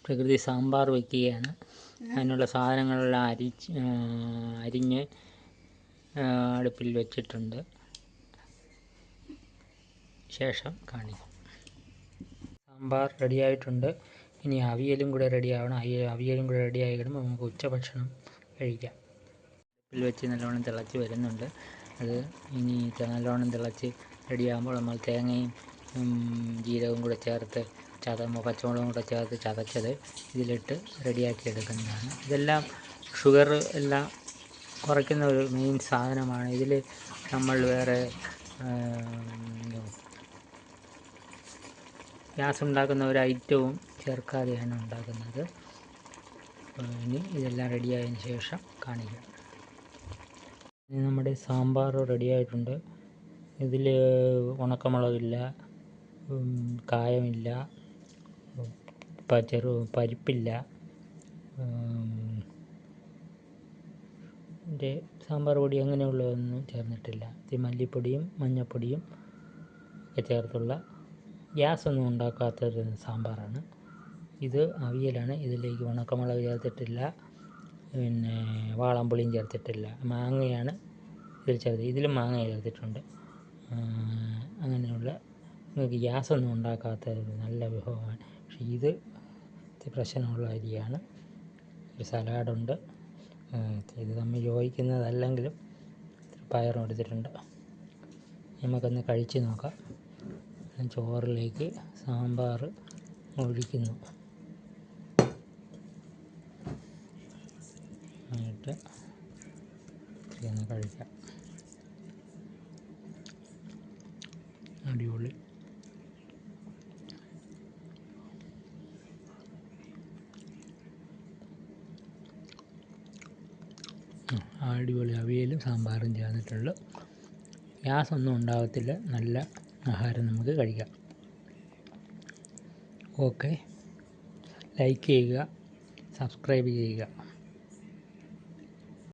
പ്രകൃതി സാമ്പാർ വയ്ക്കുകയാണ്. അതിനുള്ള സാധനങ്ങളെല്ലാം അരിഞ്ഞ് അടുപ്പിൽ വെച്ചിട്ടുണ്ട്. ശേഷം കാണിക്കും. സാമ്പാർ റെഡിയായിട്ടുണ്ട്. ഇനി അവിയലും കൂടെ റെഡിയാവണം. അവിയലും കൂടെ റെഡിയായി കഴിയുമ്പോൾ നമുക്ക് ഉച്ചഭക്ഷണം കഴിക്കാം. അടുപ്പിൽ വെച്ച് നല്ലോണം തിളച്ച് വരുന്നുണ്ട്. അത് ഇനി നല്ലോണം തിളച്ച് റെഡിയാകുമ്പോൾ നമ്മൾ തേങ്ങയും ജീരകവും കൂടെ ചേർത്ത് പച്ചമുളകും കൂടെ ചേർത്ത് ചതച്ചത് ഇതിലിട്ട് റെഡിയാക്കി എടുക്കുന്നതാണ്. ഇതെല്ലാം ഷുഗർ എല്ലാം കുറയ്ക്കുന്ന ഒരു മെയിൻ സാധനമാണ്. ഇതിൽ നമ്മൾ വേറെ ഗ്യാസ് ഉണ്ടാക്കുന്ന ഒരു ഐറ്റവും ചേർക്കാതെയാണ് ഉണ്ടാക്കുന്നത്. ഇനി ഇതെല്ലാം റെഡിയായതിന് ശേഷം കാണിക്കാം. ഇനി നമ്മുടെ സാമ്പാർ റെഡിയായിട്ടുണ്ട്. ഇതിൽ ഉണക്കമുളകില്ല, കായമില്ല, പരിപ്പില്ല, സാമ്പാർ പൊടി അങ്ങനെയുള്ളതൊന്നും ചേർന്നിട്ടില്ല. ഇത് മല്ലിപ്പൊടിയും മഞ്ഞൾപ്പൊടിയും ഒക്കെ ചേർത്തുള്ള ഗ്യാസൊന്നും ഉണ്ടാക്കാത്തൊരു സാമ്പാറാണ്. ഇത് അവിയലാണ്. ഇതിലേക്ക് ഉണക്കമുളക് ചേർത്തിട്ടില്ല, പിന്നെ വാളംപുളിയും ചേർത്തിട്ടില്ല. മാങ്ങയാണ് ഇതിൽ ചേർത്തത്. ഇതിലും മാങ്ങ ചേർത്തിട്ടുണ്ട്. അങ്ങനെയുള്ള നിങ്ങൾക്ക് ഗ്യാസൊന്നും ഉണ്ടാക്കാത്ത ഒരു നല്ല വിഭവമാണ്. പക്ഷേ ഇത് പ്രശ്നമുള്ള അരിയാണ്. ഒരു സലാഡുണ്ട്. ഇത് തമ്മിൽ യോജിക്കുന്നതല്ലെങ്കിലും പയറും എടുത്തിട്ടുണ്ട്. നമുക്കൊന്ന് കഴിച്ച് നോക്കാം. ചോറിലേക്ക് സാമ്പാർ ഒഴിക്കുന്നു. എന്നിട്ട് ഒന്ന് കഴിക്കാം. അടിപൊളി. അടിപൊളി അവിയലും സാമ്പാറും ചേർന്നിട്ടുള്ളൂ. ഗ്യാസൊന്നും ഉണ്ടാകത്തില്ല. നല്ല ആഹാരം നമുക്ക് കഴിക്കാം. ഓക്കെ, ലൈക്ക് ചെയ്യുക, സബ്സ്ക്രൈബ് ചെയ്യുക.